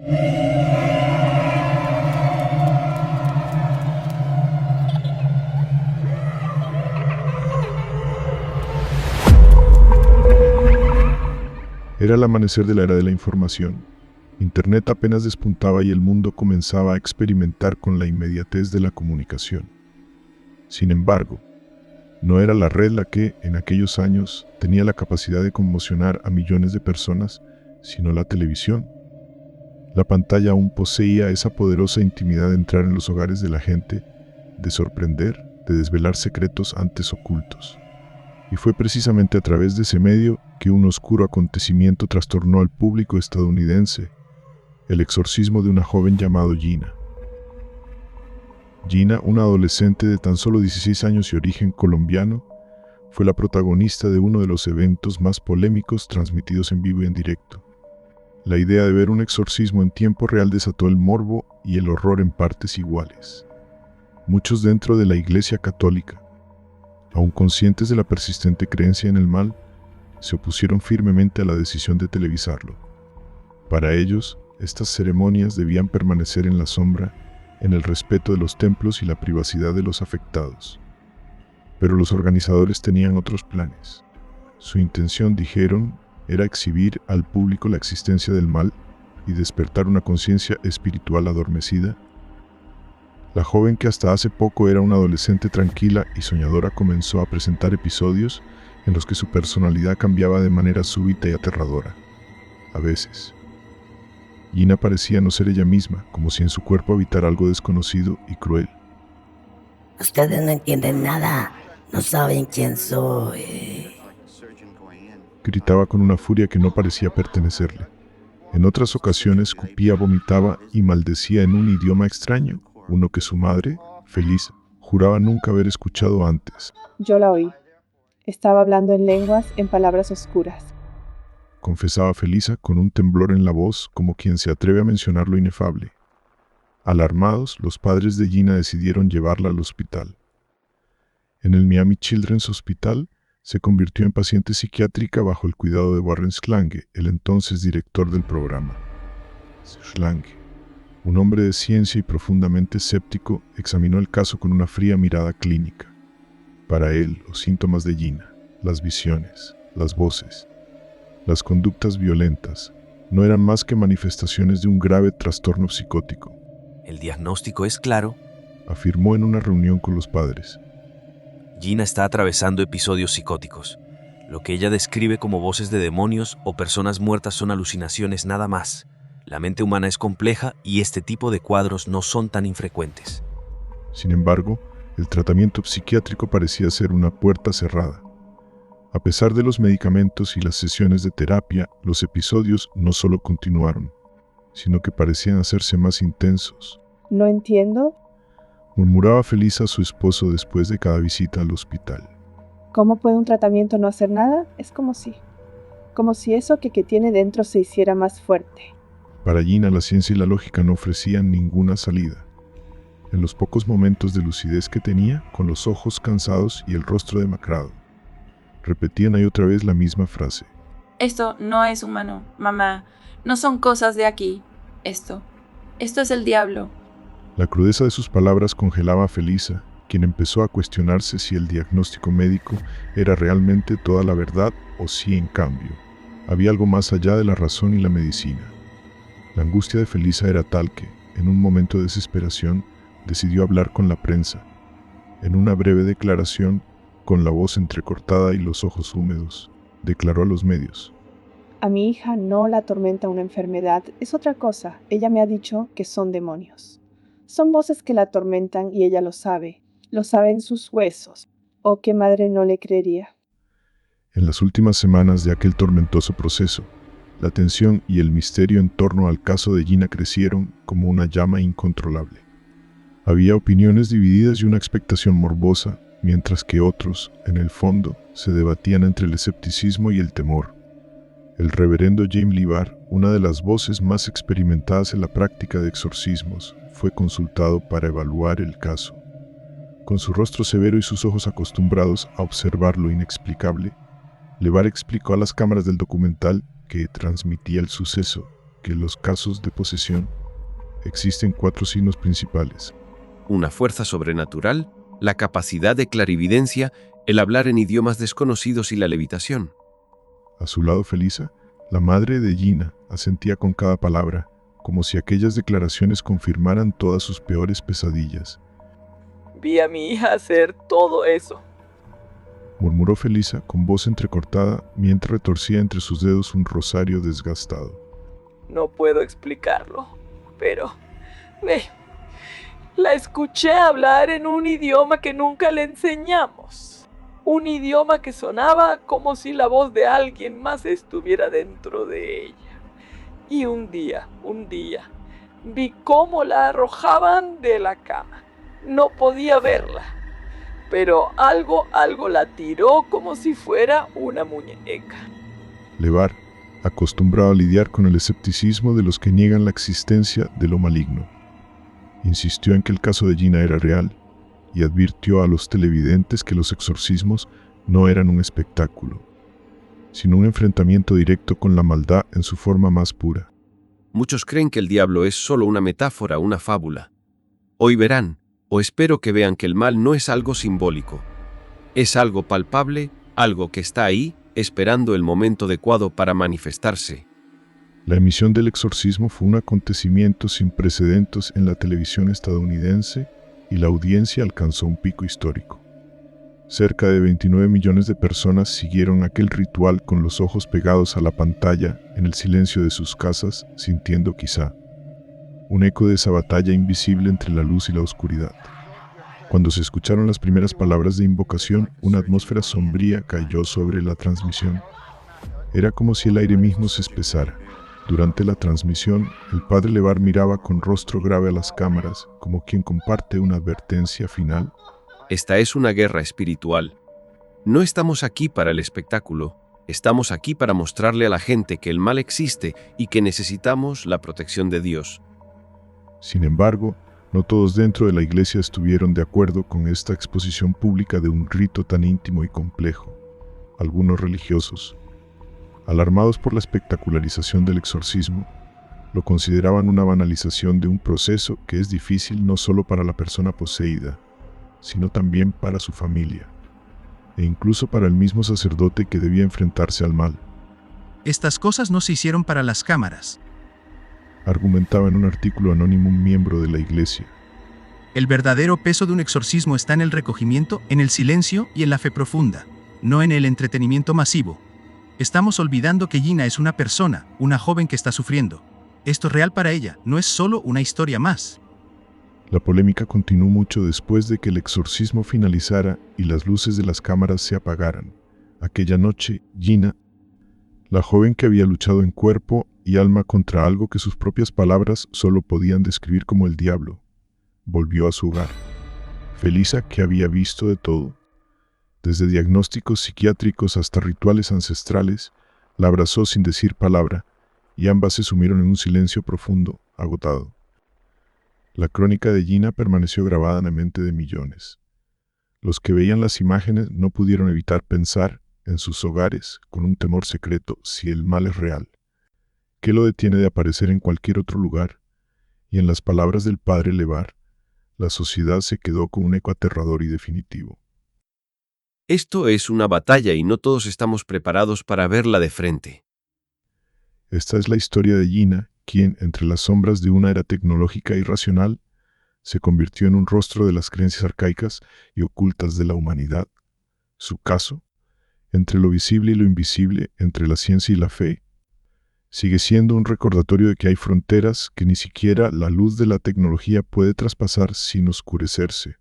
Era el amanecer de la era de la información. Internet apenas despuntaba y el mundo comenzaba a experimentar con la inmediatez de la comunicación. Sin embargo, no era la red la que, en aquellos años, tenía la capacidad de conmocionar a millones de personas, sino la televisión. La pantalla aún poseía esa poderosa intimidad de entrar en los hogares de la gente, de sorprender, de desvelar secretos antes ocultos. Y fue precisamente a través de ese medio que un oscuro acontecimiento trastornó al público estadounidense: el exorcismo de una joven llamada Gina. Gina, una adolescente de tan solo 16 años y origen colombiano, fue la protagonista de uno de los eventos más polémicos transmitidos en vivo y en directo. La idea de ver un exorcismo en tiempo real desató el morbo y el horror en partes iguales. Muchos dentro de la Iglesia Católica, aún conscientes de la persistente creencia en el mal, se opusieron firmemente a la decisión de televisarlo. Para ellos, estas ceremonias debían permanecer en la sombra, en el respeto de los templos y la privacidad de los afectados. Pero los organizadores tenían otros planes. Su intención, dijeron, era exhibir al público la existencia del mal y despertar una conciencia espiritual adormecida. La joven, que hasta hace poco era una adolescente tranquila y soñadora, comenzó a presentar episodios en los que su personalidad cambiaba de manera súbita y aterradora. A veces, Gina parecía no ser ella misma, como si en su cuerpo habitara algo desconocido y cruel. Ustedes no entienden nada, no saben quién soy. Gritaba con una furia que no parecía pertenecerle. En otras ocasiones escupía, vomitaba y maldecía en un idioma extraño, uno que su madre, Felisa, juraba nunca haber escuchado antes. Yo la oí. Estaba hablando en lenguas, en palabras oscuras. Confesaba Felisa con un temblor en la voz, como quien se atreve a mencionar lo inefable. Alarmados, los padres de Gina decidieron llevarla al hospital. En el Miami Children's Hospital, se convirtió en paciente psiquiátrica bajo el cuidado de Warren Schlange, el entonces director del programa. Schlange, un hombre de ciencia y profundamente escéptico, examinó el caso con una fría mirada clínica. Para él, los síntomas de Gina, las visiones, las voces, las conductas violentas, no eran más que manifestaciones de un grave trastorno psicótico. El diagnóstico es claro, afirmó en una reunión con los padres. Gina está atravesando episodios psicóticos. Lo que ella describe como voces de demonios o personas muertas son alucinaciones nada más. La mente humana es compleja y este tipo de cuadros no son tan infrecuentes. Sin embargo, el tratamiento psiquiátrico parecía ser una puerta cerrada. A pesar de los medicamentos y las sesiones de terapia, los episodios no solo continuaron, sino que parecían hacerse más intensos. No entiendo. Murmuraba Felisa a su esposo después de cada visita al hospital. ¿Cómo puede un tratamiento no hacer nada? Es como si eso que tiene dentro se hiciera más fuerte. Para Gina, la ciencia y la lógica no ofrecían ninguna salida. En los pocos momentos de lucidez que tenía, con los ojos cansados y el rostro demacrado, repetía una y otra vez la misma frase. Esto no es humano, mamá. No son cosas de aquí. Esto es el diablo. La crudeza de sus palabras congelaba a Felisa, quien empezó a cuestionarse si el diagnóstico médico era realmente toda la verdad o si, en cambio, había algo más allá de la razón y la medicina. La angustia de Felisa era tal que, en un momento de desesperación, decidió hablar con la prensa. En una breve declaración, con la voz entrecortada y los ojos húmedos, declaró a los medios: A mi hija no la atormenta una enfermedad, es otra cosa. Ella me ha dicho que son demonios. Son voces que la atormentan y ella lo sabe en sus huesos. ¿O qué madre no le creería? En las últimas semanas de aquel tormentoso proceso, la tensión y el misterio en torno al caso de Gina crecieron como una llama incontrolable. Había opiniones divididas y una expectación morbosa, mientras que otros, en el fondo, se debatían entre el escepticismo y el temor. El reverendo James Libar, una de las voces más experimentadas en la práctica de exorcismos, fue consultado para evaluar el caso. Con su rostro severo y sus ojos acostumbrados a observar lo inexplicable, Libar explicó a las cámaras del documental que transmitía el suceso que en los casos de posesión existen 4 signos principales. Una fuerza sobrenatural, la capacidad de clarividencia, el hablar en idiomas desconocidos y la levitación. A su lado Felisa, la madre de Gina, asentía con cada palabra, como si aquellas declaraciones confirmaran todas sus peores pesadillas. Vi a mi hija hacer todo eso. Murmuró Felisa con voz entrecortada mientras retorcía entre sus dedos un rosario desgastado. No puedo explicarlo, pero la escuché hablar en un idioma que nunca le enseñamos. Un idioma que sonaba como si la voz de alguien más estuviera dentro de ella. Y un día, vi cómo la arrojaban de la cama. No podía verla, pero algo la tiró como si fuera una muñeca. Levar, acostumbrado a lidiar con el escepticismo de los que niegan la existencia de lo maligno, insistió en que el caso de Gina era real y advirtió a los televidentes que los exorcismos no eran un espectáculo, sino un enfrentamiento directo con la maldad en su forma más pura. Muchos creen que el diablo es solo una metáfora, una fábula. Hoy verán, o espero que vean, que el mal no es algo simbólico. Es algo palpable, algo que está ahí, esperando el momento adecuado para manifestarse. La emisión del exorcismo fue un acontecimiento sin precedentes en la televisión estadounidense y la audiencia alcanzó un pico histórico. Cerca de 29 millones de personas siguieron aquel ritual con los ojos pegados a la pantalla en el silencio de sus casas, sintiendo quizá un eco de esa batalla invisible entre la luz y la oscuridad. Cuando se escucharon las primeras palabras de invocación, una atmósfera sombría cayó sobre la transmisión. Era como si el aire mismo se espesara. Durante la transmisión, el padre Levar miraba con rostro grave a las cámaras, como quien comparte una advertencia final. Esta es una guerra espiritual. No estamos aquí para el espectáculo. Estamos aquí para mostrarle a la gente que el mal existe y que necesitamos la protección de Dios. Sin embargo, no todos dentro de la iglesia estuvieron de acuerdo con esta exposición pública de un rito tan íntimo y complejo. Algunos religiosos, alarmados por la espectacularización del exorcismo, lo consideraban una banalización de un proceso que es difícil no solo para la persona poseída, sino también para su familia, e incluso para el mismo sacerdote que debía enfrentarse al mal. Estas cosas no se hicieron para las cámaras, argumentaba en un artículo anónimo un miembro de la iglesia. El verdadero peso de un exorcismo está en el recogimiento, en el silencio y en la fe profunda, no en el entretenimiento masivo. Estamos olvidando que Gina es una persona, una joven que está sufriendo. Esto es real para ella, no es solo una historia más. La polémica continuó mucho después de que el exorcismo finalizara y las luces de las cámaras se apagaran. Aquella noche, Gina, la joven que había luchado en cuerpo y alma contra algo que sus propias palabras solo podían describir como el diablo, volvió a su hogar. Felisa, que había visto de todo, desde diagnósticos psiquiátricos hasta rituales ancestrales, la abrazó sin decir palabra, y ambas se sumieron en un silencio profundo, agotado. La crónica de Gina permaneció grabada en la mente de millones. Los que veían las imágenes no pudieron evitar pensar en sus hogares con un temor secreto: si el mal es real, ¿qué lo detiene de aparecer en cualquier otro lugar? Y en las palabras del padre Levar, la sociedad se quedó con un eco aterrador y definitivo. Esto es una batalla y no todos estamos preparados para verla de frente. Esta es la historia de Gina, quien, entre las sombras de una era tecnológica y racional, se convirtió en un rostro de las creencias arcaicas y ocultas de la humanidad. Su caso, entre lo visible y lo invisible, entre la ciencia y la fe, sigue siendo un recordatorio de que hay fronteras que ni siquiera la luz de la tecnología puede traspasar sin oscurecerse.